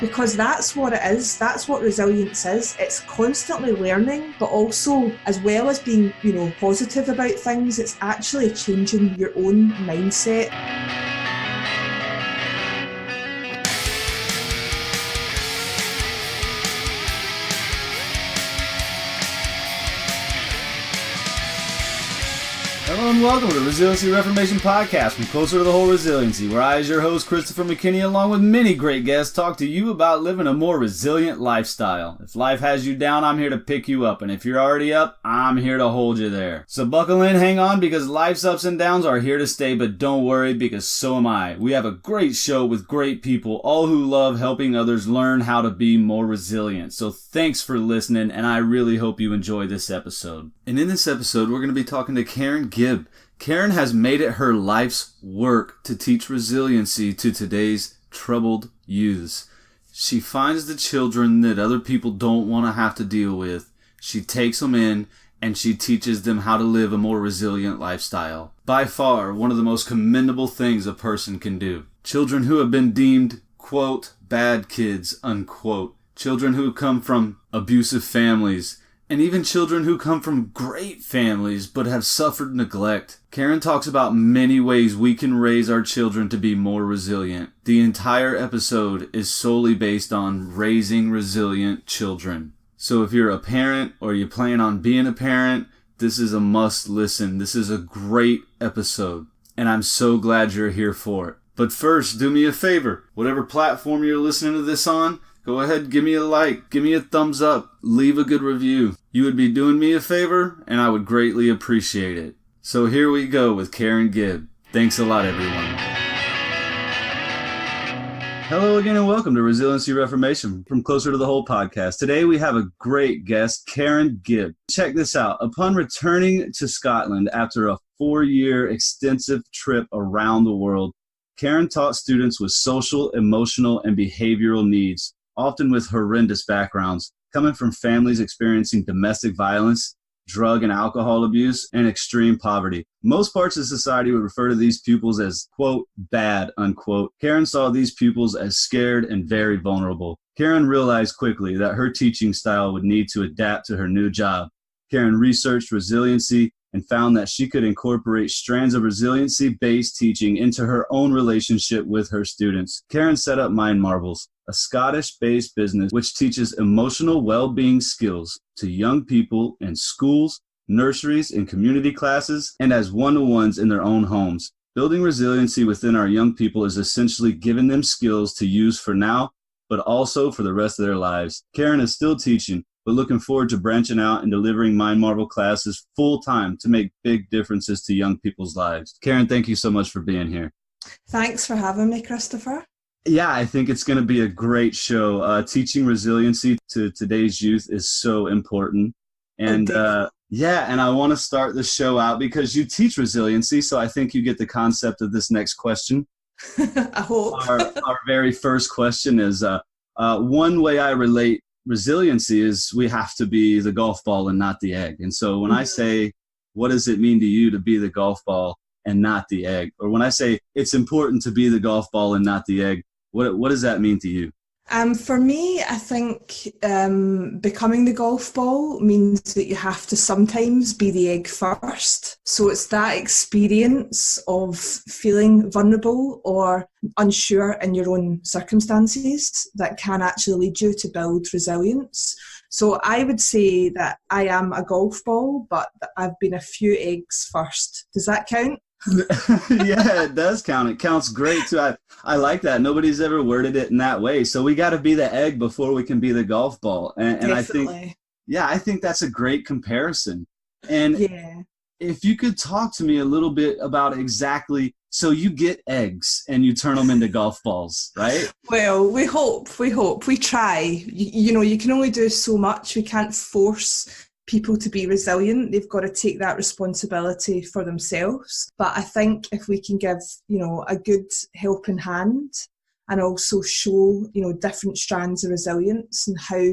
Because that's what it is. That's what resilience is. It's constantly learning, but also, as well as being, positive about things, it's actually changing your own mindset. Hello and welcome to the Resiliency Reformation Podcast from Closer to the Whole Resiliency, where I, as your host, Christopher McKinney, along with many great guests, talk to you about living a more resilient lifestyle. If life has you down, I'm here to pick you up, and if you're already up, I'm here to hold you there. So buckle in, hang on, because life's ups and downs are here to stay, but don't worry, because so am I. We have a great show with great people, all who love helping others learn how to be more resilient. So thanks for listening, and I really hope you enjoy this episode. And in this episode, we're going to be talking to Karen Gibb. Karen has made it her life's work to teach resiliency to today's troubled youths. She finds the children that other people don't want to have to deal with. She takes them in and she teaches them how to live a more resilient lifestyle. By far, one of the most commendable things a person can do. Children who have been deemed, quote, bad kids, unquote. Children who come from abusive families. And even children who come from great families but have suffered neglect. Karen talks about many ways we can raise our children to be more resilient. The entire episode is solely based on raising resilient children. So if you're a parent or you plan on being a parent, this is a must listen. This is a great episode, and I'm so glad you're here for it. But first, do me a favor. Whatever platform you're listening to this on, go ahead, give me a like, give me a thumbs up, leave a good review. You would be doing me a favor, and I would greatly appreciate it. So here we go with Karen Gibb. Thanks a lot, everyone. Hello again, and welcome to Resiliency Reformation from Closer to the Whole podcast. Today we have a great guest, Karen Gibb. Check this out. Upon returning to Scotland after a 4-year extensive trip around the world, Karen taught students with social, emotional, and behavioral needs, often with horrendous backgrounds, coming from families experiencing domestic violence, drug and alcohol abuse, and extreme poverty. Most parts of society would refer to these pupils as, quote, bad, unquote. Karen saw these pupils as scared and very vulnerable. Karen realized quickly that her teaching style would need to adapt to her new job. Karen researched resiliency and found that she could incorporate strands of resiliency-based teaching into her own relationship with her students. Karen set up Mind Marvels, a Scottish-based business which teaches emotional well-being skills to young people in schools, nurseries, and community classes, and as one-to-ones in their own homes. Building resiliency within our young people is essentially giving them skills to use for now, but also for the rest of their lives. Karen is still teaching, but looking forward to branching out and delivering Mind Marvel classes full-time to make big differences to young people's lives. Karen, thank you so much for being here. Thanks for having me, Christopher. Yeah, I think it's going to be a great show. Teaching resiliency to today's youth is so important. And and I want to start the show out because you teach resiliency, so I think you get the concept of this next question. I hope. Our very first question is, one way I relate resiliency is we have to be the golf ball and not the egg. And so when I say, what does it mean to you to be the golf ball and not the egg? Or when I say it's important to be the golf ball and not the egg, what does that mean to you? For me, I think becoming the golf ball means that you have to sometimes be the egg first. So it's that experience of feeling vulnerable or unsure in your own circumstances that can actually lead you to build resilience. So I would say that I am a golf ball, but I've been a few eggs first. Does that count? Yeah, it does count. It counts great too. I like that. Nobody's ever worded it in that way. So we got to be the egg before we can be the golf ball. And I think that's a great comparison. And if you could talk to me a little bit about exactly, so you get eggs and you turn them into golf balls, right? Well, we hope, we try. You can only do so much. We can't force people to be resilient. They've got to take that responsibility for themselves. But I think if we can give, a good helping hand and also show, different strands of resilience and how,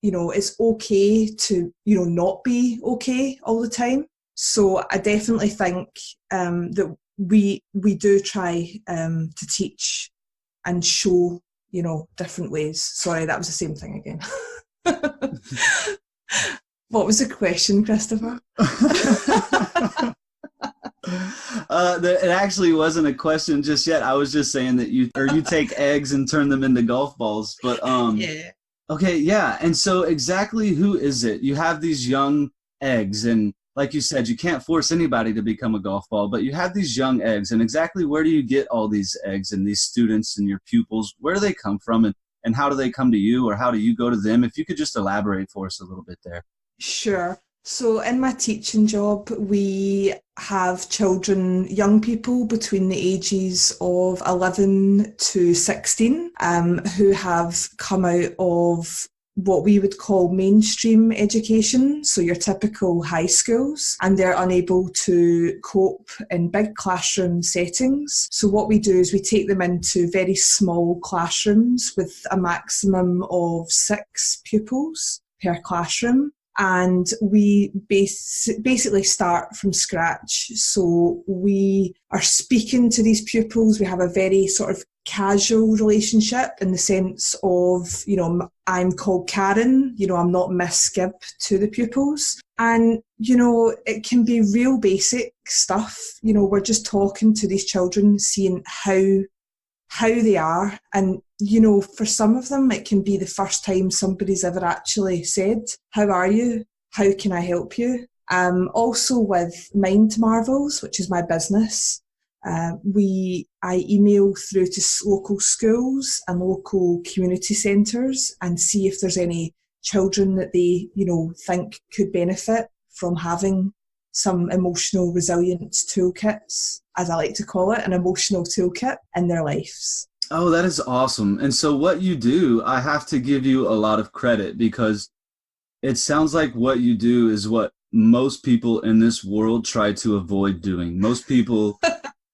it's okay to, not be okay all the time. So I definitely think that we do try to teach and show, different ways. Sorry, that was the same thing again. What was the question, Christopher? It actually wasn't a question just yet. I was just saying that you take eggs and turn them into golf balls. But Yeah. okay, yeah. And so exactly who is it? You have these young eggs, and like you said, you can't force anybody to become a golf ball, but you have these young eggs, and exactly where do you get all these eggs and these students and your pupils? Where do they come from, and how do they come to you, or how do you go to them? If you could just elaborate for us a little bit there. Sure. So in my teaching job, we have children, young people between the ages of 11 to 16 who have come out of what we would call mainstream education, so your typical high schools, and they're unable to cope in big classroom settings. So what we do is we take them into very small classrooms with a maximum of 6 pupils per classroom. And we basically start from scratch. So we are speaking to these pupils. We have a very sort of casual relationship in the sense of, I'm called Karen, I'm not Miss Gibb to the pupils. And, it can be real basic stuff. We're just talking to these children, seeing how they are. And, for some of them, it can be the first time somebody's ever actually said, "How are you? How can I help you?" Also with Mind Marvels, which is my business, I email through to local schools and local community centres and see if there's any children that they, think could benefit from having some emotional resilience toolkits, as I like to call it, an emotional toolkit in their lives. Oh, that is awesome. And so what you do, I have to give you a lot of credit, because it sounds like what you do is what most people in this world try to avoid doing. Most people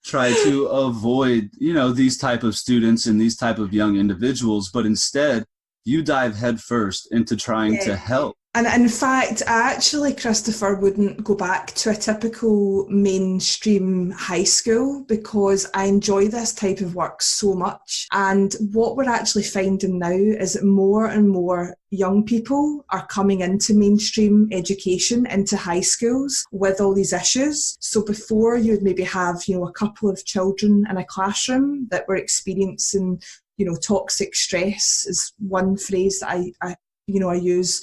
try to avoid, these type of students and these type of young individuals, but instead you dive headfirst into trying to help. And in fact, I actually, Christopher, wouldn't go back to a typical mainstream high school because I enjoy this type of work so much. And what we're actually finding now is that more and more young people are coming into mainstream education, into high schools with all these issues. So before you would maybe have, a couple of children in a classroom that were experiencing, toxic stress is one phrase that I use.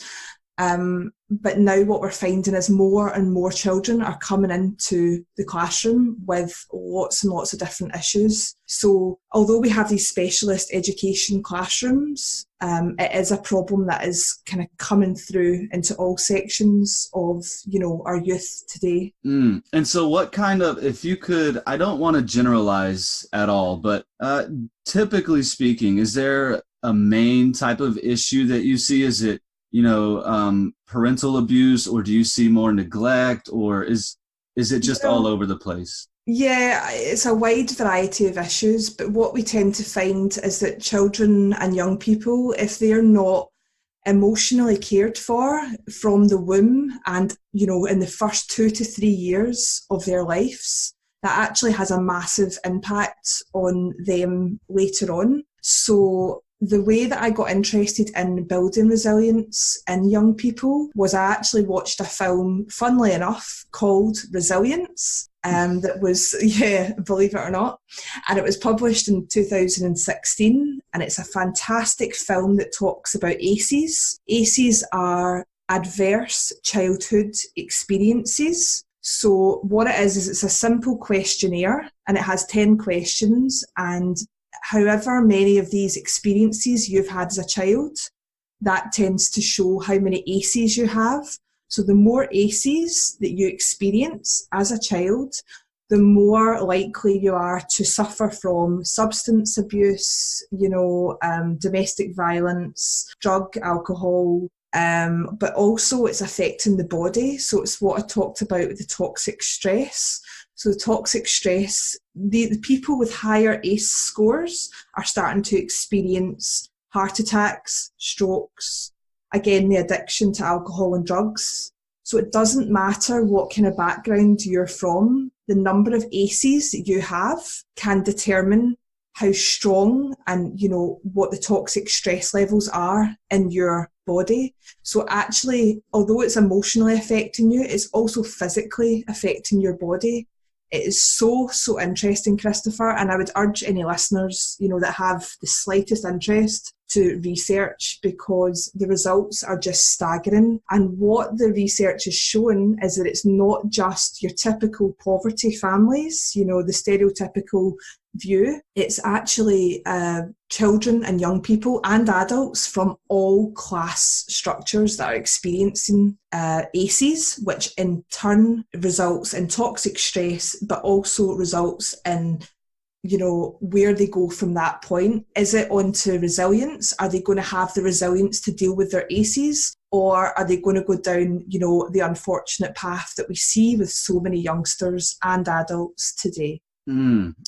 But now what we're finding is more and more children are coming into the classroom with lots and lots of different issues. So although we have these specialist education classrooms, it is a problem that is kind of coming through into all sections of, our youth today. And so what kind of, if you could, I don't want to generalize at all, but typically speaking, is there a main type of issue that you see? Is it parental abuse, or do you see more neglect, or is it just all over the place? Yeah, it's a wide variety of issues, but what we tend to find is that children and young people, if they're not emotionally cared for from the womb and, in the first 2 to 3 years of their lives, that actually has a massive impact on them later on. So the way that I got interested in building resilience in young people was I actually watched a film, funnily enough, called Resilience, that was, believe it or not, and it was published in 2016, and it's a fantastic film that talks about ACEs. ACEs are adverse childhood experiences. So what it is it's a simple questionnaire, and it has 10 questions, and however many of these experiences you've had as a child, that tends to show how many ACEs you have. So the more ACEs that you experience as a child, the more likely you are to suffer from substance abuse, domestic violence, drug, alcohol, but also it's affecting the body. So it's what I talked about with the toxic stress. So the toxic stress, the people with higher ACE scores are starting to experience heart attacks, strokes, again, the addiction to alcohol and drugs. So it doesn't matter what kind of background you're from, the number of ACEs that you have can determine how strong and, you know, what the toxic stress levels are in your body. So actually, although it's emotionally affecting you, it's also physically affecting your body. It is so, so interesting, Christopher, and I would urge any listeners, you know, that have the slightest interest to research, because the results are just staggering. And what the research is showing is that it's not just your typical poverty families, you know, the stereotypical view. It's actually children and young people and adults from all class structures that are experiencing ACEs, which in turn results in toxic stress, but also results in, you know, where they go from that point. Is it onto resilience? Are they going to have the resilience to deal with their ACEs? Or are they going to go down, you know, the unfortunate path that we see with so many youngsters and adults today?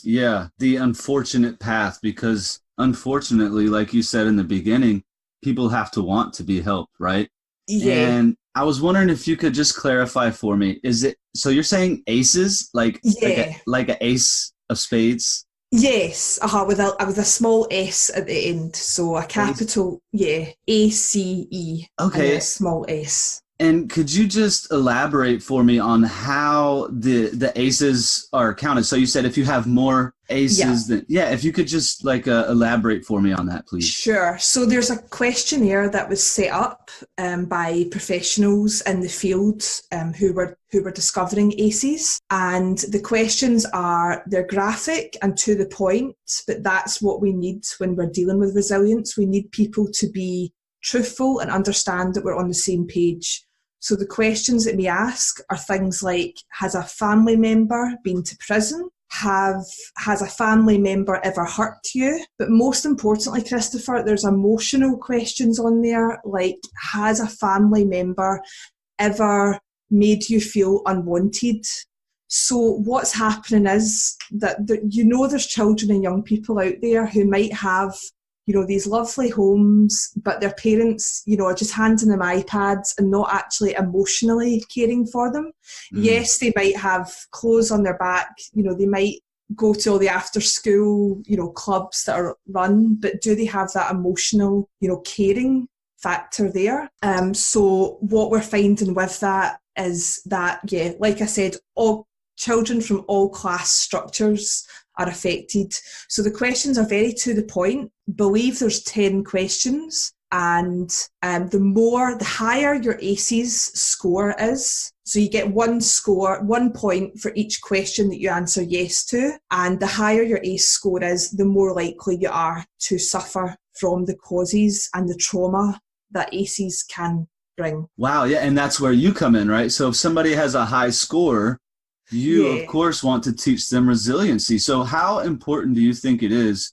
Yeah, the unfortunate path, because unfortunately, like you said in the beginning, people have to want to be helped, right? Yeah. And I was wondering if you could just clarify for me, is it, so you're saying aces, like an ace of spades? Yes, with a small S at the end, so a capital, ACE, okay, and a small S. And could you just elaborate for me on how the aces are counted? So you said if you have more aces, then if you could just elaborate for me on that, please. Sure. So there's a questionnaire that was set up by professionals in the field who were discovering ACEs, and the questions they're graphic and to the point, but that's what we need when we're dealing with resilience. We need people to be truthful and understand that we're on the same page. So the questions that we ask are things like, has a family member been to prison? Has a family member ever hurt you? But most importantly, Christopher, there's emotional questions on there, like, has a family member ever made you feel unwanted? So what's happening is that there's children and young people out there who might have, you know, these lovely homes, but their parents, you know, are just handing them iPads and not actually emotionally caring for them. Yes, they might have clothes on their back, you know, they might go to all the after school, you know, clubs that are run, but do they have that emotional, you know, caring factor there? So what we're finding with that is that, like I said, all children from all class structures are affected. So the questions are very to the point. Believe there's 10 questions, and the higher your ACEs score is. So you get 1 point for each question that you answer yes to, and the higher your ACE score is, the more likely you are to suffer from the causes and the trauma that ACEs can bring. Wow, yeah, and that's where you come in, right? So if somebody has a high score, you, of course, want to teach them resiliency. So how important do you think it is,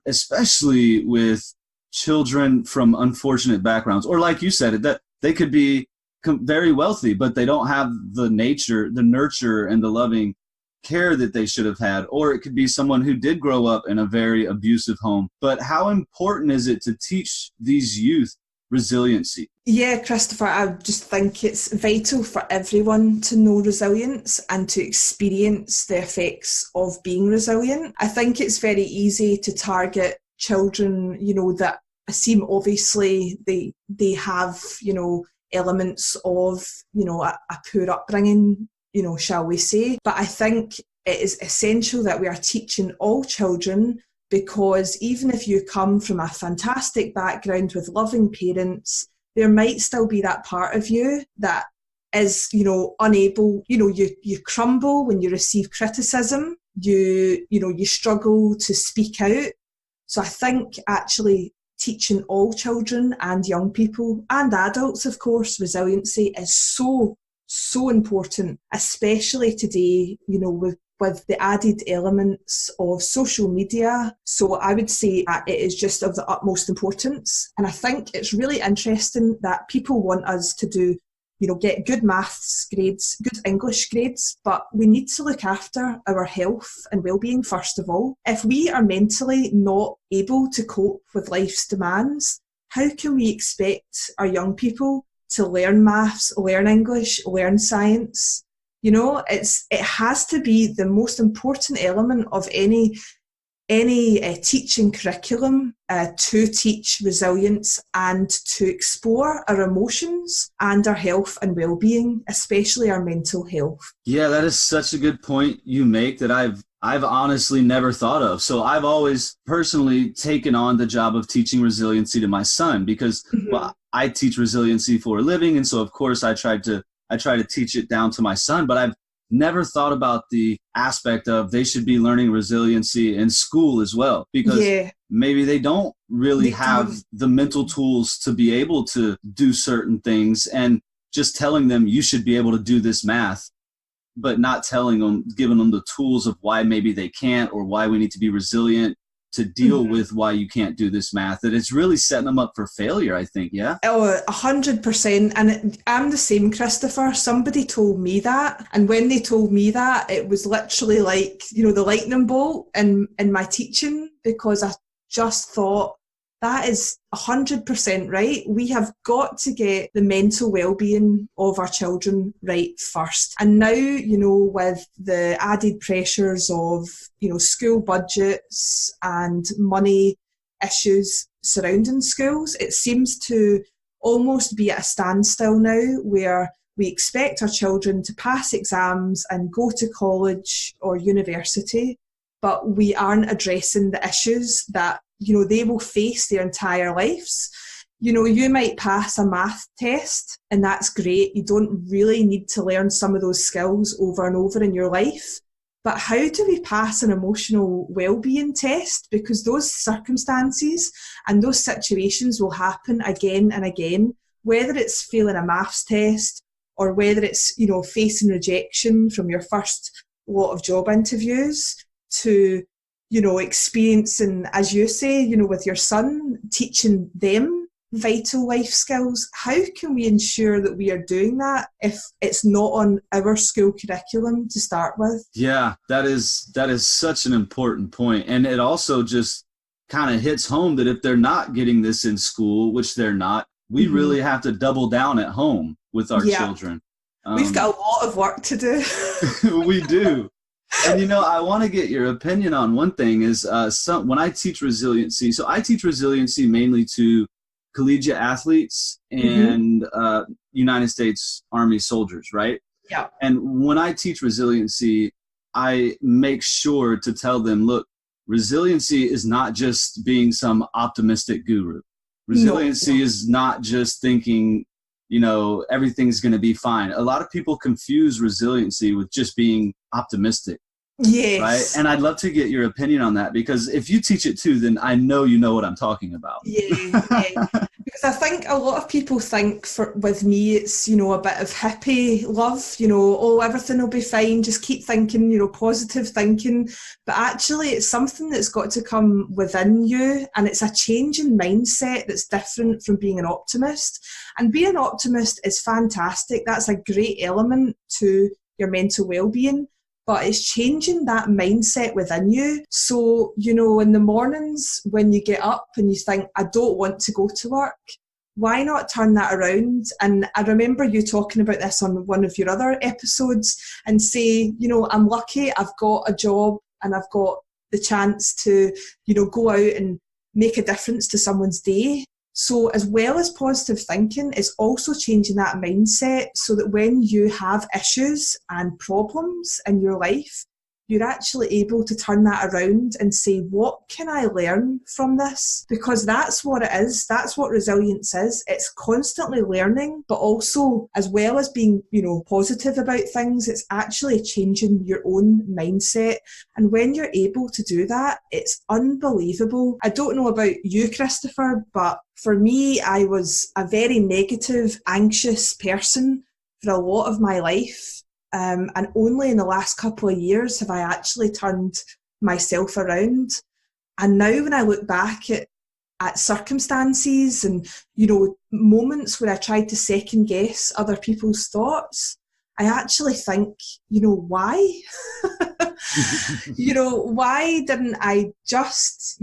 especially with children from unfortunate backgrounds, or like you said, that they could be very wealthy, but they don't have the nurture, and the loving care that they should have had, or it could be someone who did grow up in a very abusive home. But how important is it to teach these youth resiliency? Yeah, Christopher, I just think it's vital for everyone to know resilience and to experience the effects of being resilient. I think it's very easy to target children, you know, that seem obviously they have, you know, elements of, you know, a poor upbringing, you know, shall we say. But I think it is essential that we are teaching all children, because even if you come from a fantastic background with loving parents, there might still be that part of you that is, you know, unable, you know, you crumble when you receive criticism, you struggle to speak out. So I think actually teaching all children and young people and adults, of course, resiliency is so, so important, especially today, you know, with the added elements of social media. So I would say it is just of the utmost importance. And I think it's really interesting that people want us to do, you know, get good maths grades, good English grades, but we need to look after our health and well-being first of all. If we are mentally not able to cope with life's demands, how can we expect our young people to learn maths, learn English, learn science? You know, it has to be the most important element of any any teaching curriculum to teach resilience and to explore our emotions and our health and well-being, especially our mental health. Yeah, that is such a good point you make that I've honestly never thought of. So I've always personally taken on the job of teaching resiliency to my son because, well, I teach resiliency for a living. And so, of course, I try to teach it down to my son, but I've never thought about the aspect of they should be learning resiliency in school as well, because maybe they don't really have the mental tools to be able to do certain things, and just telling them you should be able to do this math, but not telling them, giving them the tools of why maybe they can't, or why we need to be resilient to deal with why you can't do this math, that it's really setting them up for failure, I think. Yeah. Oh, 100%. And I'm the same, Christopher. Somebody told me that. And when they told me that, it was literally like, the lightning bolt in my teaching, because I just thought, that is 100% right. We have got to get the mental well-being of our children right first. And now, with the added pressures of, school budgets and money issues surrounding schools, it seems to almost be at a standstill now, where we expect our children to pass exams and go to college or university, but we aren't addressing the issues that they will face their entire lives. You might pass a math test and that's great. You don't really need to learn some of those skills over and over in your life. But how do we pass an emotional well-being test? Because those circumstances and those situations will happen again and again, whether it's failing a maths test or whether it's, facing rejection from your first lot of job interviews, to experiencing, as you say, with your son, teaching them vital life skills. How can we ensure that we are doing that if it's not on our school curriculum to start with? Yeah, that is such an important point. And it also just kind of hits home that if they're not getting this in school, which they're not, we really have to double down at home with our children. We've got a lot of work to do. We do. And, I want to get your opinion on one thing is when I teach resiliency, so I teach resiliency mainly to collegiate athletes and United States Army soldiers, right? Yeah. And when I teach resiliency, I make sure to tell them, look, resiliency is not just being some optimistic guru. Resiliency is not just thinking, everything's going to be fine. A lot of people confuse resiliency with just being optimistic. Yes. Right. And I'd love to get your opinion on that, because if you teach it too, then I know you know what I'm talking about. Yeah. Because I think a lot of people think with me, it's, a bit of hippie love, everything will be fine. Just keep thinking, positive thinking. But actually it's something that's got to come within you. And it's a change in mindset that's different from being an optimist. And being an optimist is fantastic. That's a great element to your mental well-being. But it's changing that mindset within you. So, in the mornings when you get up and you think, I don't want to go to work, why not turn that around? And I remember you talking about this on one of your other episodes, and say, I'm lucky, I've got a job and I've got the chance to, go out and make a difference to someone's day. So as well as positive thinking, it's also changing that mindset so that when you have issues and problems in your life, you're actually able to turn that around and say, what can I learn from this? Because that's what it is. That's what resilience is. It's constantly learning, but also, as well as being, positive about things, it's actually changing your own mindset. And when you're able to do that, it's unbelievable. I don't know about you, Christopher, but for me, I was a very negative, anxious person for a lot of my life. And only in the last couple of years have I actually turned myself around. And now when I look back at circumstances and, moments where I tried to second guess other people's thoughts, I actually think, why? Why didn't I just,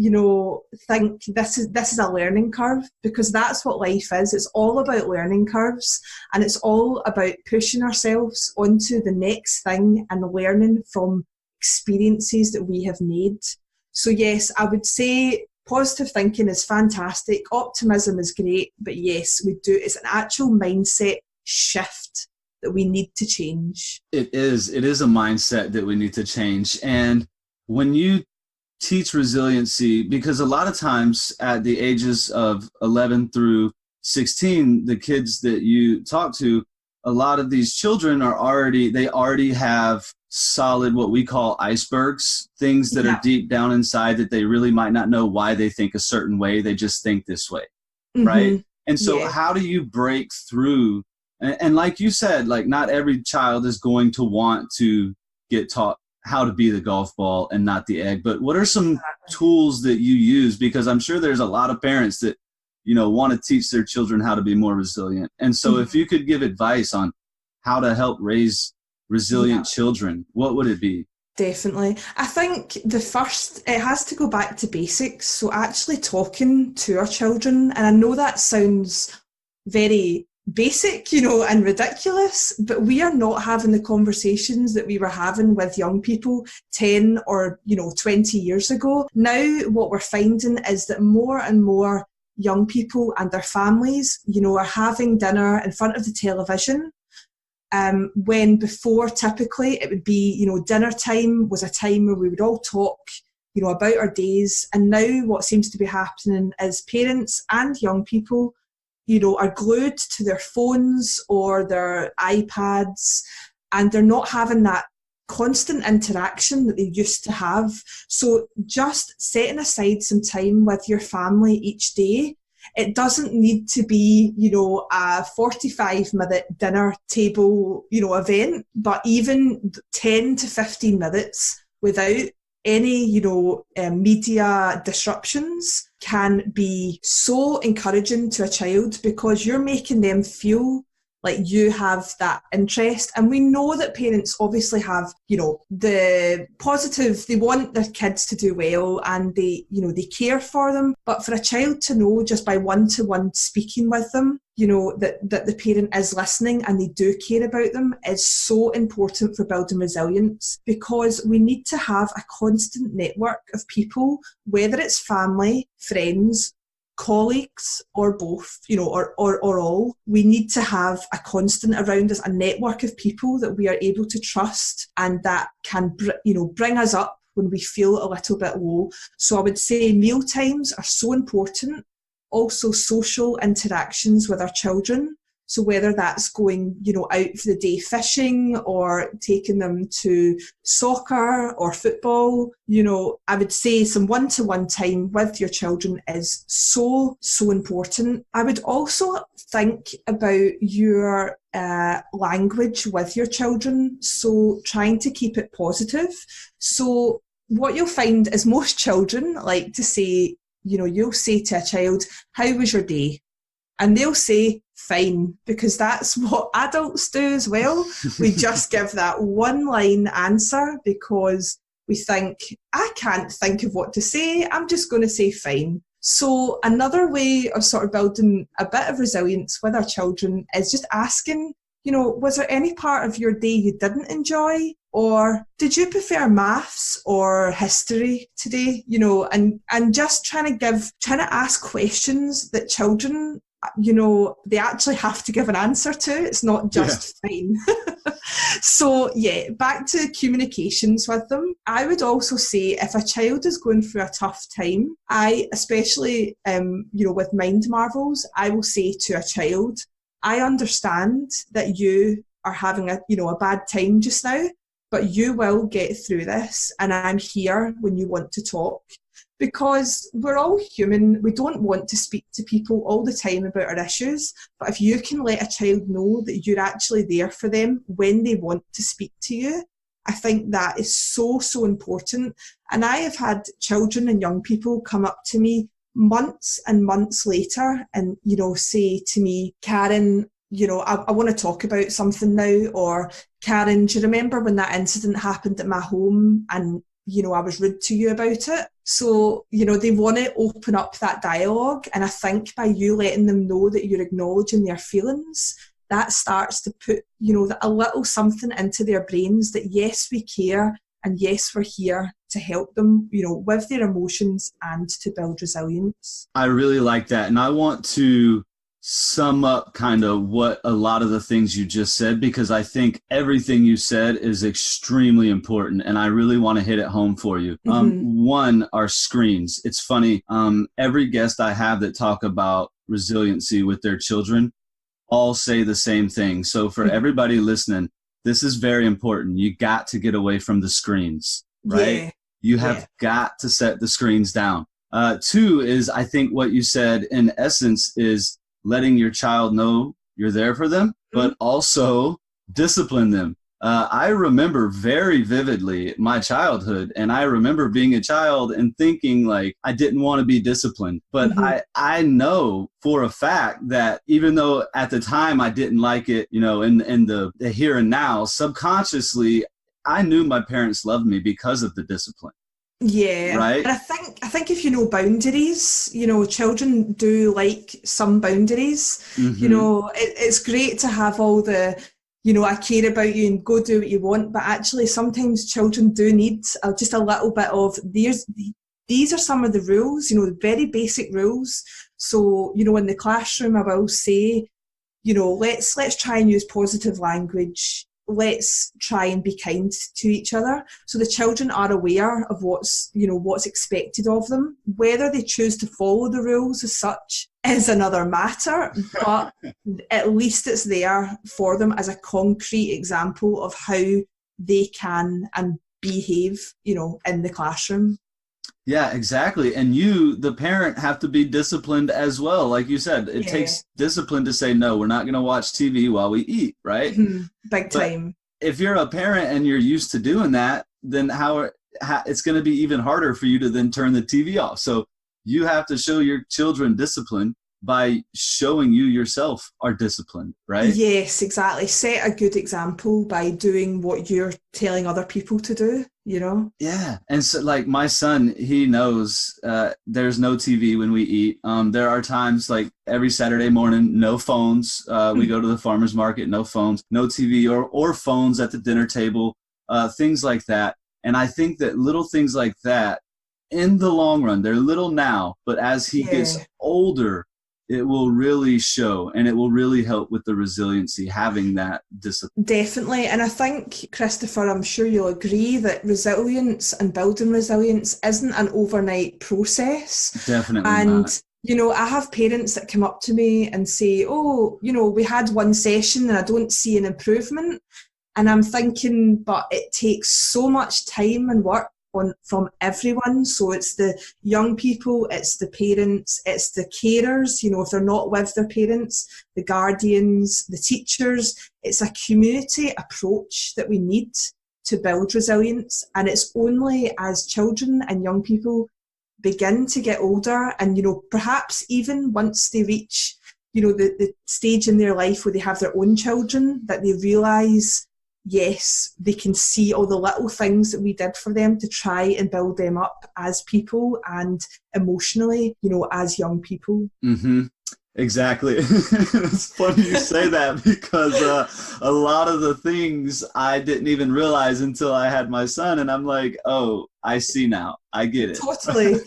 think this is a learning curve? Because that's what life is. It's all about learning curves, and it's all about pushing ourselves onto the next thing and learning from experiences that we have made. So yes, I would say positive thinking is fantastic. Optimism is great. But yes, it's an actual mindset shift that we need to change. It is a mindset that we need to change. And when you teach resiliency, because a lot of times at the ages of 11 through 16, the kids that you talk to, a lot of these children already have solid, what we call icebergs, things that are deep down inside that they really might not know why they think a certain way. They just think this way. Right. And so how do you break through? And like you said, like not every child is going to want to get taught how to be the golf ball and not the egg. But what are some tools that you use? Because I'm sure there's a lot of parents that, want to teach their children how to be more resilient. And so if you could give advice on how to help raise resilient children, what would it be? Definitely. I think it has to go back to basics. So actually talking to our children, and I know that sounds very basic, and ridiculous, but we are not having the conversations that we were having with young people 10 or 20 years ago. Now what we're finding is that more and more young people and their families are having dinner in front of the television, when before typically it would be dinner time was a time where we would all talk about our days. And now what seems to be happening is parents and young people are glued to their phones or their iPads, and they're not having that constant interaction that they used to have. So just setting aside some time with your family each day. It doesn't need to be, a 45-minute dinner table, event, but even 10 to 15 minutes without any, media disruptions can be so encouraging to a child, because you're making them feel like you have that interest. And we know that parents obviously have, the positive, they want their kids to do well and they care for them. But for a child to know just by one-to-one speaking with them, that the parent is listening and they do care about them is so important for building resilience, because we need to have a constant network of people, whether it's family, friends, colleagues, or both, or all. We need to have a constant around us, a network of people that we are able to trust and that can, bring us up when we feel a little bit low. So I would say meal times are so important. Also social interactions with our children. So whether that's going, out for the day fishing or taking them to soccer or football, I would say some one-to-one time with your children is so, so important. I would also think about your language with your children. So trying to keep it positive. So what you'll find is most children like to say, you'll say to a child, "How was your day?" And they'll say, "Fine," because that's what adults do as well. We just give that one line answer because we think, I can't think of what to say, I'm just going to say fine. So another way of sort of building a bit of resilience with our children is just asking, was there any part of your day you didn't enjoy? Or did you prefer maths or history today? And just trying to ask questions that children, they actually have to give an answer to. It's not just fine. So back to communications with them. I would also say if a child is going through a tough time, especially with Mind Marvels, I will say to a child, I understand that you are having a bad time just now, but you will get through this, and I'm here when you want to talk. Because we're all human, we don't want to speak to people all the time about our issues, but if you can let a child know that you're actually there for them when they want to speak to you, I think that is so, so important. And I have had children and young people come up to me months and months later and, say to me, "Karen, I want to talk about something now," or "Karen, do you remember when that incident happened at my home and I was rude to you about it?" So, they want to open up that dialogue. And I think by you letting them know that you're acknowledging their feelings, that starts to put, a little something into their brains that yes, we care and yes, we're here to help them, with their emotions and to build resilience. I really like that. And I want to sum up kind of what a lot of the things you just said, because I think everything you said is extremely important, and I really want to hit it home for you. One are screens. It's funny. Every guest I have that talk about resiliency with their children all say the same thing. So for everybody listening, this is very important. You got to get away from the screens, right? Yeah. You have got to set the screens down. Two is, I think what you said in essence is letting your child know you're there for them, but also discipline them. I remember very vividly my childhood, and I remember being a child and thinking like I didn't want to be disciplined. But I know for a fact that even though at the time I didn't like it, in the here and now, subconsciously, I knew my parents loved me because of the discipline. Yeah, right. And I think if you know boundaries, children do like some boundaries. It's great to have all the, I care about you and go do what you want, but actually sometimes children do need just a little bit of these are some of the rules, the very basic rules. So, in the classroom, I will say, let's try and use positive language. Let's try and be kind to each other. So the children are aware of what's expected of them. Whether they choose to follow the rules as such is another matter, but at least it's there for them as a concrete example of how they can and behave, in the classroom. Yeah, exactly. And you, the parent, have to be disciplined as well. Like you said, it takes discipline to say, no, we're not going to watch TV while we eat, right? Big time. But if you're a parent and you're used to doing that, then how it's going to be even harder for you to then turn the TV off. So you have to show your children discipline by showing you yourself are disciplined, right? Yes, exactly. Set a good example by doing what you're telling other people to do, Yeah. And so like my son, he knows there's no TV when we eat. There are times like every Saturday morning, no phones. We go to the farmer's market, no phones, no TV or phones at the dinner table, things like that. And I think that little things like that, in the long run, they're little now, but as he gets older, it will really show, and it will really help with the resiliency, having that discipline. Definitely. And I think, Christopher, I'm sure you'll agree that resilience and building resilience isn't an overnight process. Definitely not. And, I have parents that come up to me and say, oh, we had one session and I don't see an improvement. And I'm thinking, but it takes so much time and work from everyone. So it's the young people, it's the parents, it's the carers, if they're not with their parents, the guardians, the teachers. It's a community approach that we need to build resilience. And it's only as children and young people begin to get older and, perhaps even once they reach, the stage in their life where they have their own children, that they realise, yes, they can see all the little things that we did for them to try and build them up as people and emotionally, as young people. Exactly. It's funny you say that because a lot of the things I didn't even realize until I had my son, and I'm like, oh, I see now. I get it. Totally.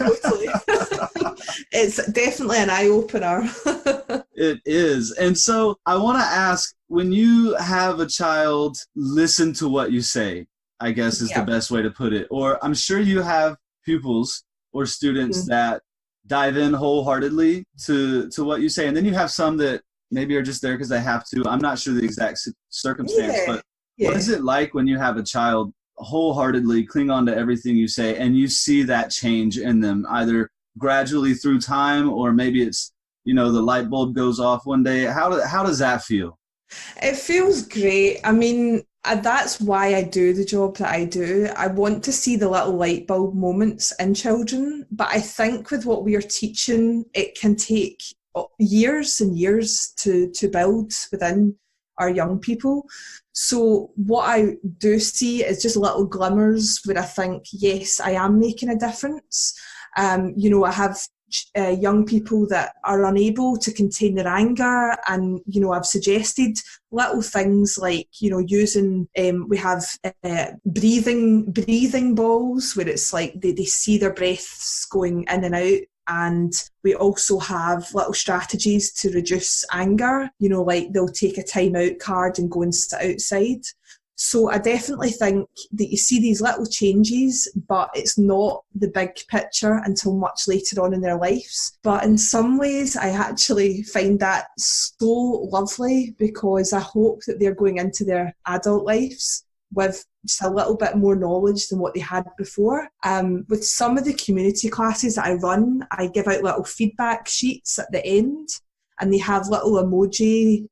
It's definitely an eye-opener. It is. And so I want to ask, when you have a child listen to what you say, I guess is the best way to put it, or I'm sure you have pupils or students that dive in wholeheartedly to what you say, and then you have some that maybe are just there because they have to. I'm not sure the exact circumstance, but what is it like when you have a child wholeheartedly cling on to everything you say and you see that change in them, either gradually through time or maybe it's, the light bulb goes off one day? How does that feel? It feels great. I mean, that's why I do the job that I do. I want to see the little light bulb moments in children, but I think with what we are teaching, it can take years and years to build within our young people. So what I do see is just little glimmers where I think, yes, I am making a difference. I have young people that are unable to contain their anger. And, I've suggested little things like, using, we have breathing balls where it's like they see their breaths going in and out. And we also have little strategies to reduce anger, like they'll take a time out card and go and sit outside. So I definitely think that you see these little changes, but it's not the big picture until much later on in their lives. But in some ways, I actually find that so lovely, because I hope that they're going into their adult lives with just a little bit more knowledge than what they had before. With some of the community classes that I run, I give out little feedback sheets at the end, and they have little emoji,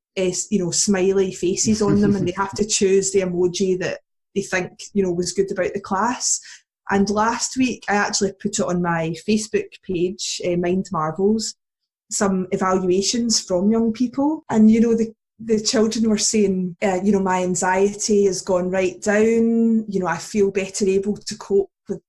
smiley faces on them, and they have to choose the emoji that they think, was good about the class. And last week, I actually put it on my Facebook page, Mind Marvels, some evaluations from young people. And, the children were saying, my anxiety has gone right down. I feel better able to cope with,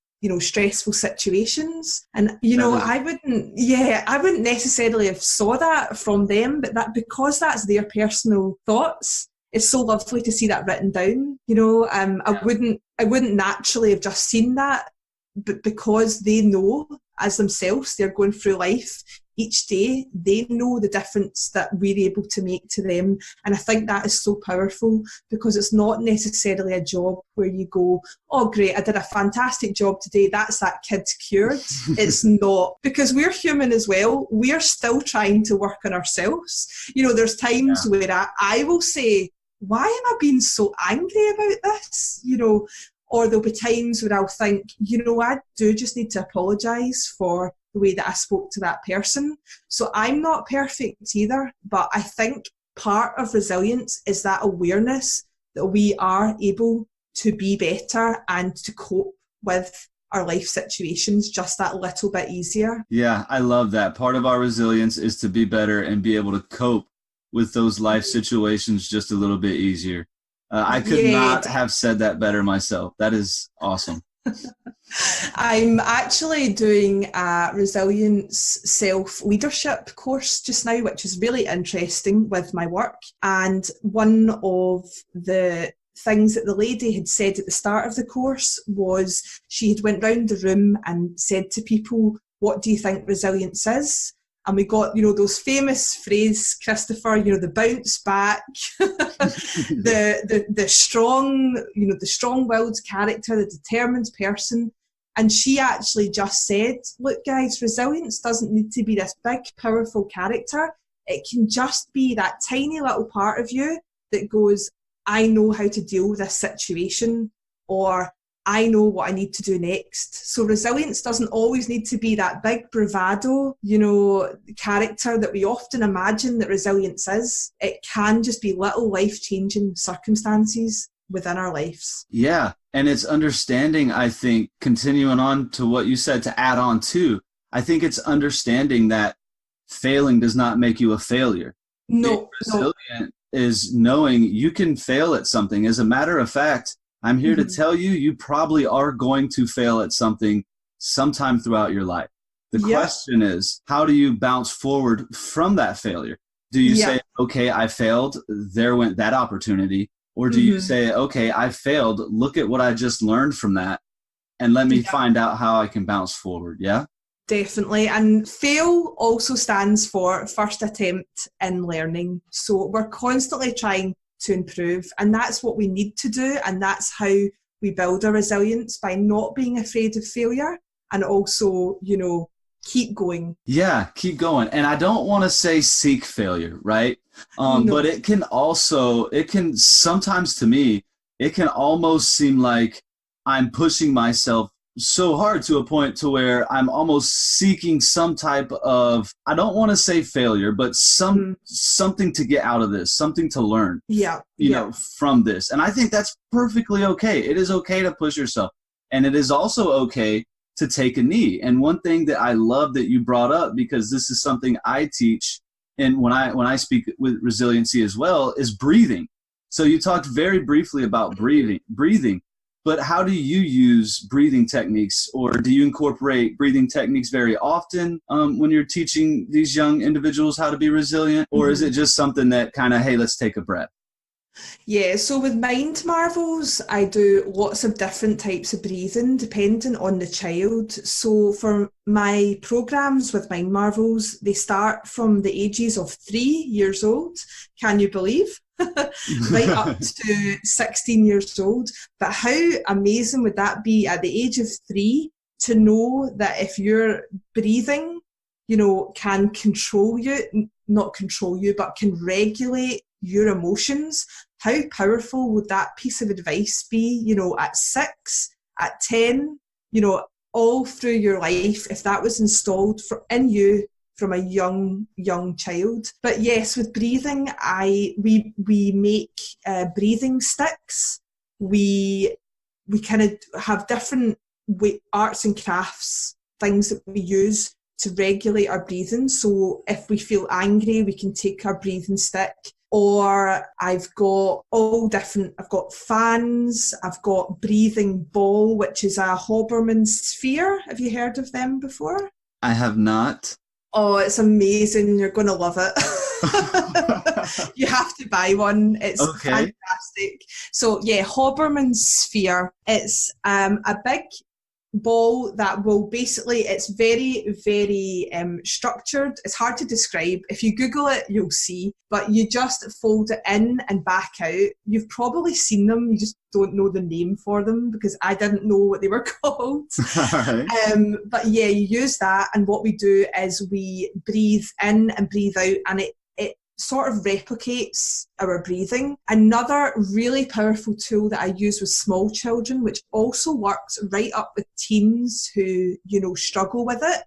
stressful situations. And, I wouldn't necessarily have saw that from them, but because that's their personal thoughts, it's so lovely to see that written down. I wouldn't naturally have just seen that, but because they know as themselves, they're going through life each day, they know the difference that we're able to make to them. And I think that is so powerful, because it's not necessarily a job where you go, oh great, I did a fantastic job today, that's that kid cured. It's not, because we're human as well. We're still trying to work on ourselves. There's times where I will say, why am I being so angry about this? Or there'll be times where I'll think, I do just need to apologise for the way that I spoke to that person. So I'm not perfect either, but I think part of resilience is that awareness that we are able to be better and to cope with our life situations just that little bit easier. Yeah, I love that. Part of our resilience is to be better and be able to cope with those life situations just a little bit easier. I could not have said that better myself. That is awesome. I'm actually doing a resilience self-leadership course just now, which is really interesting with my work. And one of the things that the lady had said at the start of the course was she had went round the room and said to people, what do you think resilience is? And we got, those famous phrase, Christopher, the bounce back, the strong, the strong-willed character, the determined person. And she actually just said, look, guys, resilience doesn't need to be this big, powerful character. It can just be that tiny little part of you that goes, I know how to deal with this situation, or I know what I need to do next. So resilience doesn't always need to be that big bravado, character that we often imagine that resilience is. It can just be little life-changing circumstances within our lives. Yeah, and it's understanding, I think, continuing on to what you said, to add on to, I think it's understanding that failing does not make you a failure. No. Resilient is knowing you can fail at something. As a matter of fact, I'm here to tell you, you probably are going to fail at something sometime throughout your life. The question is, how do you bounce forward from that failure? Do you say, okay, I failed, there went that opportunity? Or do you say, okay, I failed, look at what I just learned from that, and let me find out how I can bounce forward, yeah? Definitely. And FAIL also stands for first attempt in learning. So we're constantly trying to improve, and that's what we need to do, and that's how we build our resilience, by not being afraid of failure, and also keep going. Yeah, keep going. And I don't want to say seek failure, right? No. But it can sometimes, to me, it can almost seem like I'm pushing myself so hard to a point to where I'm almost seeking some type of, I don't want to say failure, but something to get out of this, something to learn, from this. And I think that's perfectly okay. It is okay to push yourself. And it is also okay to take a knee. And one thing that I love that you brought up, because this is something I teach, and when I speak with resiliency as well, is breathing. So you talked very briefly about breathing. But how do you use breathing techniques, or do you incorporate breathing techniques very often when you're teaching these young individuals how to be resilient? Or is it just something that kind of, hey, let's take a breath? Yeah, so with Mind Marvels, I do lots of different types of breathing depending on the child. So for my programs with Mind Marvels, they start from the ages of 3 years old. Can you believe? Right up to 16 years old. But how amazing would that be at the age of 3 to know that if you're breathing, can control you, not control you, but can regulate your emotions? How powerful would that piece of advice be, at 6, at 10, all through your life, if that was installed in you from a young child? But yes, with breathing, we make breathing sticks. We kind of have different arts and crafts, things that we use to regulate our breathing. So if we feel angry, we can take our breathing stick. Or I've got fans, I've got breathing ball, which is a Hoberman sphere. Have you heard of them before? I have not. Oh, it's amazing. You're going to love it. You have to buy one. It's fantastic. So yeah, Hoberman sphere. It's a big ball that will basically, it's very, very structured. It's hard to describe. If you Google it, you'll see. But you just fold it in and back out. You've probably seen them. You just don't know the name for them because I didn't know what they were called. Right. But yeah, you use that. And what we do is we breathe in and breathe out, and it sort of replicates our breathing. Another really powerful tool that I use with small children, which also works right up with teens who, struggle with it,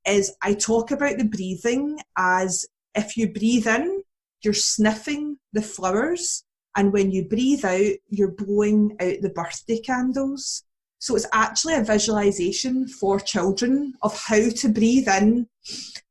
is I talk about the breathing as if you breathe in, you're sniffing the flowers, and when you breathe out, you're blowing out the birthday candles. So it's actually a visualization for children of how to breathe in,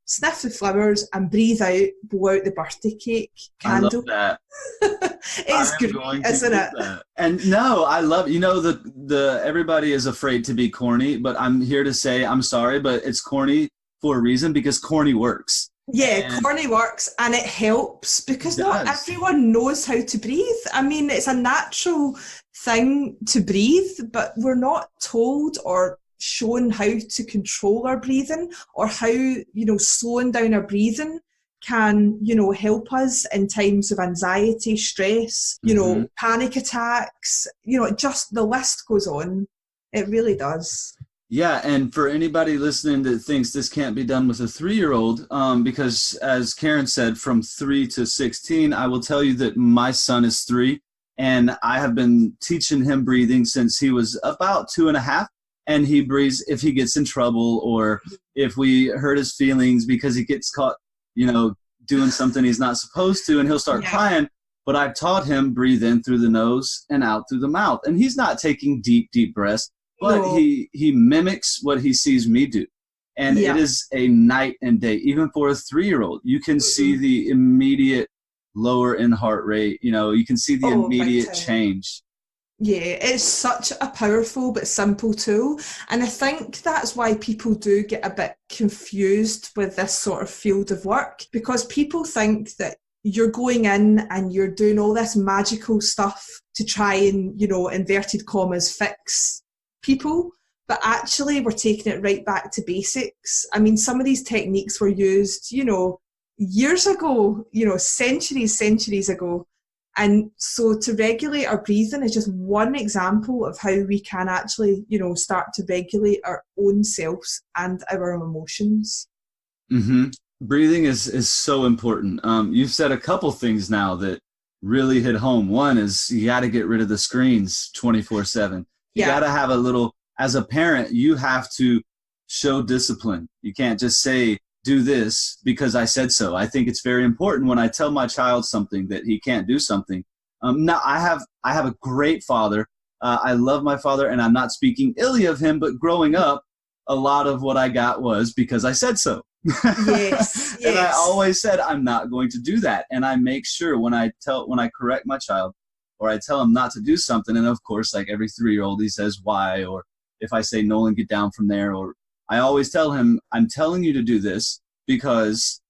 sniff the flowers, and breathe out, blow out the birthday cake candle. I love that. It's great, isn't it? That. And no, I love, the everybody is afraid to be corny, but I'm here to say I'm sorry, but it's corny for a reason, because corny works. Yeah, corny works, and it helps because not everyone knows how to breathe. I mean, it's a natural thing to breathe, but we're not told or shown how to control our breathing, or how, slowing down our breathing can, help us in times of anxiety, stress, panic attacks, just the list goes on. It really does. Yeah, and for anybody listening that thinks this can't be done with a 3-year-old, because as Karen said, from 3 to 16, I will tell you that my son is 3, and I have been teaching him breathing since he was about 2.5. And he breathes if he gets in trouble, or if we hurt his feelings because he gets caught, doing something he's not supposed to, and he'll start crying. But I've taught him breathe in through the nose and out through the mouth. And he's not taking deep, deep breaths, but he mimics what he sees me do. And it is a night and day, even for a 3-year-old. You can see the immediate lower in heart rate. You can see the immediate change. Yeah, it's such a powerful but simple tool. And I think that's why people do get a bit confused with this sort of field of work, because people think that you're going in and you're doing all this magical stuff to try and, inverted commas, fix people. But actually, we're taking it right back to basics. I mean, some of these techniques were used, years ago, centuries ago. And so to regulate our breathing is just one example of how we can actually, start to regulate our own selves and our emotions. Mm-hmm. Breathing is so important. You've said a couple things now that really hit home. One is you got to get rid of the screens 24/7. You got to have a little, as a parent, you have to show discipline. You can't just say, do this because I said so. I think it's very important when I tell my child something that he can't do something. Now I have a great father. I love my father, and I'm not speaking illy of him, but growing up, a lot of what I got was because I said so. Yes. And I always said, I'm not going to do that. And I make sure when I correct my child, or I tell him not to do something. And of course, like every 3-year-old, he says why, or if I say, Nolan, get down from there, or I always tell him, I'm telling you to do this because,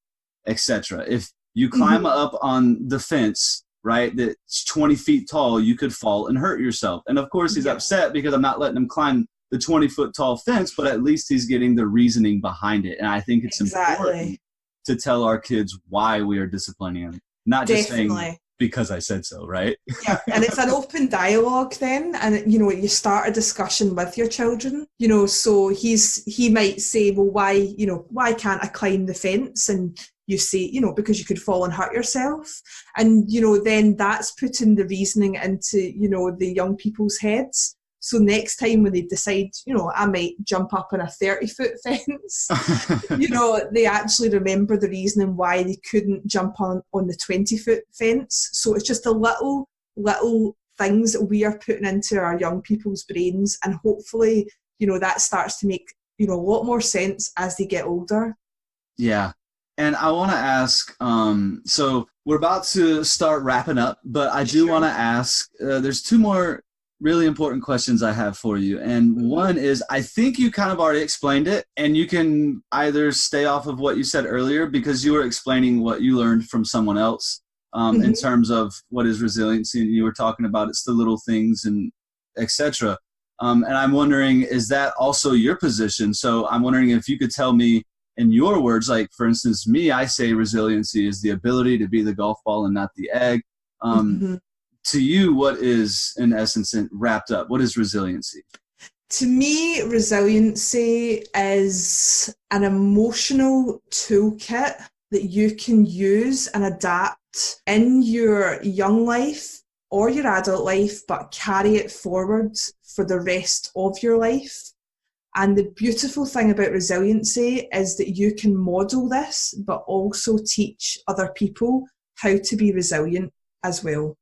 etc. If you climb up on the fence, right, that's 20 feet tall, you could fall and hurt yourself. And of course, he's upset because I'm not letting him climb the 20-foot tall fence, but at least he's getting the reasoning behind it. And I think it's important to tell our kids why we are disciplining them, not just saying, because I said so, right? Yeah, and it's an open dialogue then, and you start a discussion with your children, so he might say, well, why can't I climb the fence? And you say, because you could fall and hurt yourself. And then that's putting the reasoning into the young people's heads. So next time when they decide, I might jump up on a 30-foot fence, they actually remember the reasoning why they couldn't jump on the 20-foot fence. So it's just a little things that we are putting into our young people's brains. And hopefully, that starts to make, a lot more sense as they get older. Yeah. And I want to ask, so we're about to start wrapping up, but I do want to ask, there's 2 more really important questions I have for you. And one is, I think you kind of already explained it, and you can either stay off of what you said earlier because you were explaining what you learned from someone else in terms of what is resiliency, and you were talking about it's the little things and etc. And I'm wondering, is that also your position? So I'm wondering if you could tell me in your words, like for instance, me, I say resiliency is the ability to be the golf ball and not the egg. To you, what is, in essence, wrapped up? What is resiliency? To me, resiliency is an emotional toolkit that you can use and adapt in your young life or your adult life, but carry it forward for the rest of your life. And the beautiful thing about resiliency is that you can model this, but also teach other people how to be resilient as well.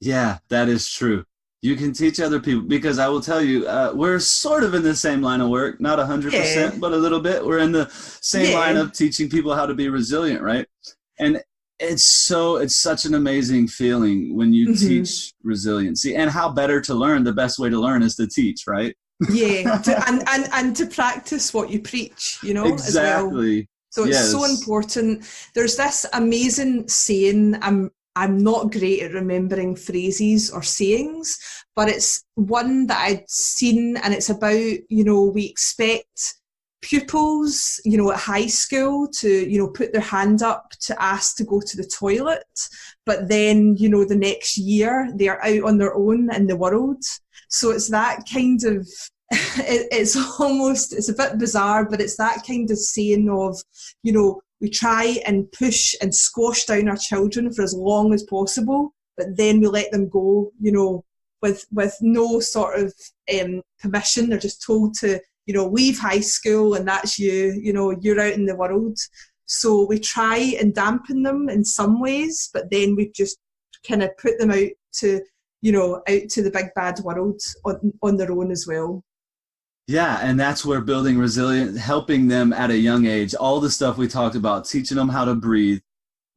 Yeah, that is true. You can teach other people, because I will tell you, we're sort of in the same line of work, not 100%, but a little bit. We're in the same line of teaching people how to be resilient, right? And it's such an amazing feeling when you teach resiliency. And how better to learn, the best way to learn is to teach, right? Yeah, and to practice what you preach, exactly. As well. So it's so important. There's this amazing saying, I'm not great at remembering phrases or sayings, but it's one that I'd seen, and it's about, we expect pupils, at high school to, put their hand up to ask to go to the toilet, but then, the next year they're out on their own in the world. So it's that kind of, it's a bit bizarre, but it's that kind of saying of, we try and push and squash down our children for as long as possible, but then we let them go, with no sort of permission. They're just told to, leave high school and that's you, you're out in the world. So we try and dampen them in some ways, but then we just kind of put them out to the big bad world on their own as well. Yeah, and that's where building resilience, helping them at a young age, all the stuff we talked about, teaching them how to breathe,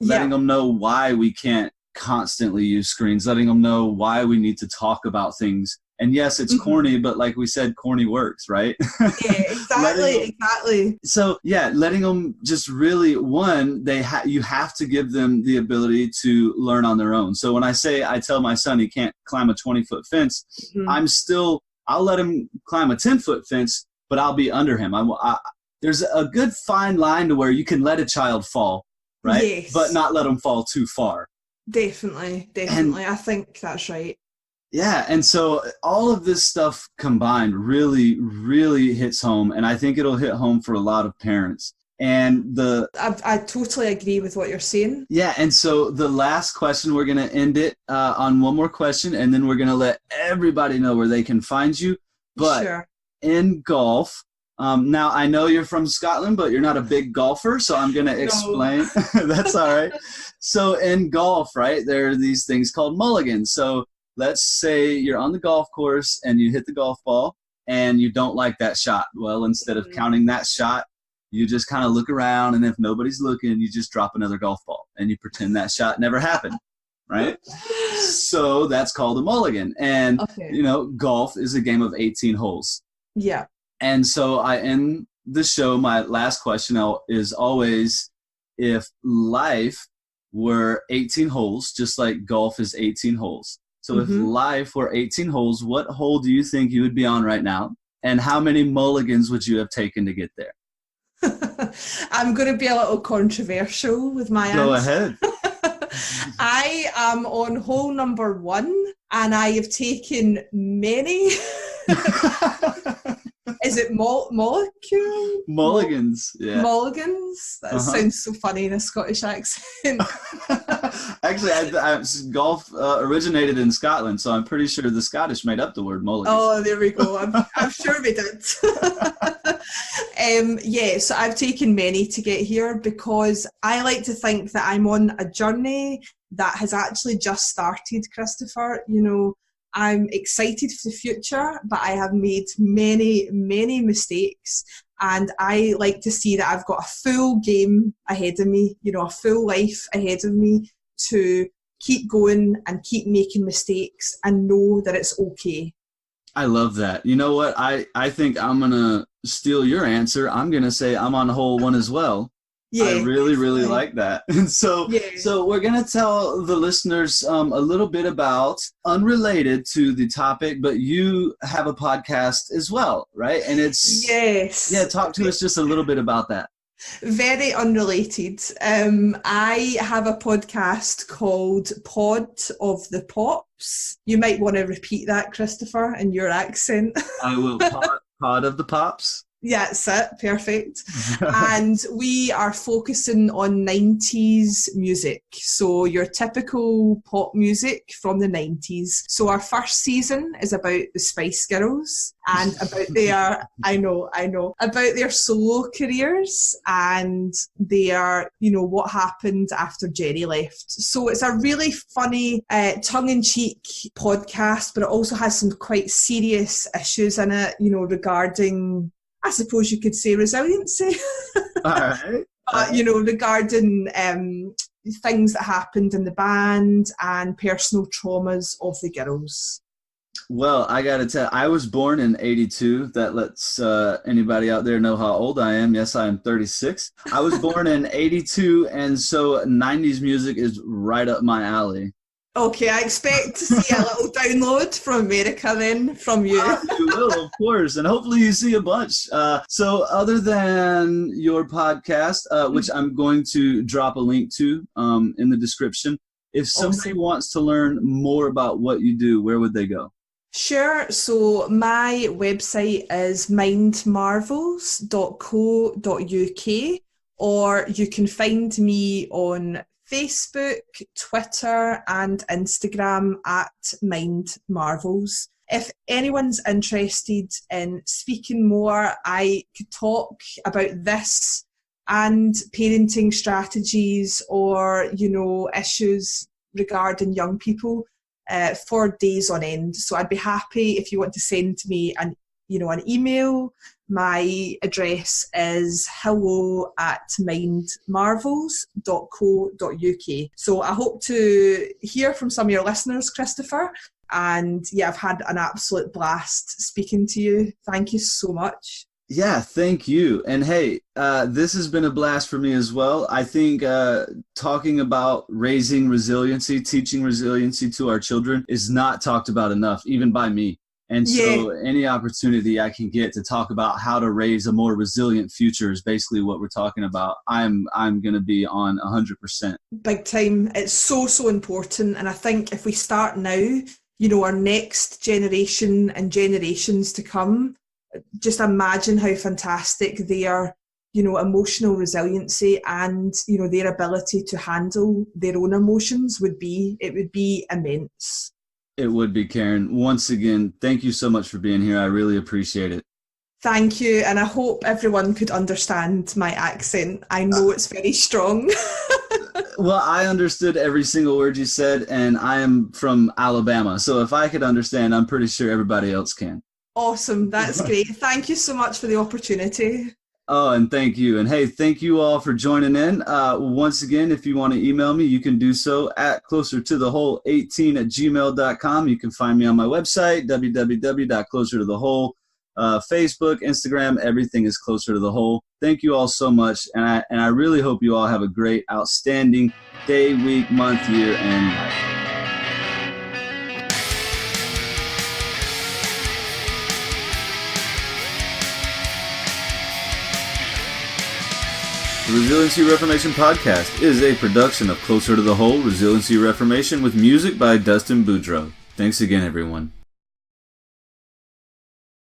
letting them know why we can't constantly use screens, letting them know why we need to talk about things. And yes, it's corny, but like we said, corny works, right? Yeah, exactly. So yeah, letting them just really, you have to give them the ability to learn on their own. So when I tell my son he can't climb a 20-foot fence, I'll let him climb a 10-foot fence, but I'll be under him. There's a good fine line to where you can let a child fall, right? Yes. But not let them fall too far. Definitely. I think that's right. Yeah, and so all of this stuff combined really, really hits home, and I think it'll hit home for a lot of parents. And I totally agree with what you're saying. Yeah, and so the last question, we're going to end it on one more question, and then we're going to let everybody know where they can find you. But in golf, now I know you're from Scotland, but you're not a big golfer, so I'm going to explain. That's all right. So in golf, right, there are these things called mulligans. So let's say you're on the golf course and you hit the golf ball and you don't like that shot. Well, instead of counting that shot, you just kind of look around, and if nobody's looking, you just drop another golf ball and you pretend that shot never happened. right? So that's called a mulligan. And, golf is a game of 18 holes. Yeah. And so I end the show, my last question is always, if life were 18 holes, just like golf is 18 holes. So if life were 18 holes, what hole do you think you would be on right now? And how many mulligans would you have taken to get there? I'm going to be a little controversial with my answer. Go ahead. I am on hole number 1, and I have taken many. Is it molecule? Mulligans, yeah. Mulligans? That sounds so funny in a Scottish accent. Actually, golf originated in Scotland, so I'm pretty sure the Scottish made up the word mulligan. Oh, there we go. I'm sure we did. So I've taken many to get here because I like to think that I'm on a journey that has actually just started, Christopher. I'm excited for the future, but I have made many, many mistakes. And I like to see that I've got a full game ahead of me, a full life ahead of me to keep going and keep making mistakes and know that it's okay. I love that. You know what? I think I'm going to steal your answer. I'm going to say I'm on hole 1 as well. Yeah, I really, really like that. And so we're going to tell the listeners a little bit about, unrelated to the topic, but you have a podcast as well, right? And it's... Yes. Yeah, talk to us just a little bit about that. Very unrelated. I have a podcast called Pod of the Pops. You might want to repeat that, Christopher, in your accent. I will. Pod of the Pops. Yeah, that's it. Perfect. And we are focusing on 90s music. So your typical pop music from the 90s. So our first season is about the Spice Girls and about their, about their solo careers and their, what happened after Jerry left. So it's a really funny, tongue-in-cheek podcast, but it also has some quite serious issues in it, regarding, I suppose you could say, resiliency. All right. But, regarding things that happened in the band and personal traumas of the girls. Well, I got to tell, I was born in 82. That lets anybody out there know how old I am. Yes, I am 36. I was born in 82, and so 90s music is right up my alley. Okay, I expect to see a little download from America then, from you. You will, of course, and hopefully you see a bunch. So other than your podcast, which I'm going to drop a link to in the description, if somebody wants to learn more about what you do, where would they go? Sure. So my website is mindmarvels.co.uk, or you can find me on Facebook, Twitter and Instagram at Mind Marvels. If anyone's interested in speaking more, I could talk about this and parenting strategies or, issues regarding young people for days on end. So I'd be happy if you want to send me an email. My address is hello@mindmarvels.co.uk. So I hope to hear from some of your listeners, Christopher. And I've had an absolute blast speaking to you. Thank you so much. Yeah, thank you. And hey, this has been a blast for me as well. I think talking about raising resiliency, teaching resiliency to our children is not talked about enough, even by me. And so any opportunity I can get to talk about how to raise a more resilient future is basically what we're talking about. I'm going to be on 100%. Big time. It's so important. And I think if we start now, our next generation and generations to come, just imagine how fantastic their, emotional resiliency and, their ability to handle their own emotions would be. It would be immense. It would be, Karen. Once again, thank you so much for being here. I really appreciate it. Thank you. And I hope everyone could understand my accent. I know it's very strong. Well, I understood every single word you said, and I am from Alabama. So if I could understand, I'm pretty sure everybody else can. Awesome. That's great. Thank you so much for the opportunity. Oh, and thank you. And hey, thank you all for joining in. Once again, if you want to email me, you can do so at closertothewhole18@gmail.com. You can find me on my website, www.closertothewhole. Facebook, Instagram, everything is Closer to the Whole. Thank you all so much. And I really hope you all have a great, outstanding day, week, month, year, and life. The Resiliency Reformation Podcast is a production of Closer to the Whole Resiliency Reformation with music by Dustin Boudreaux. Thanks again, everyone.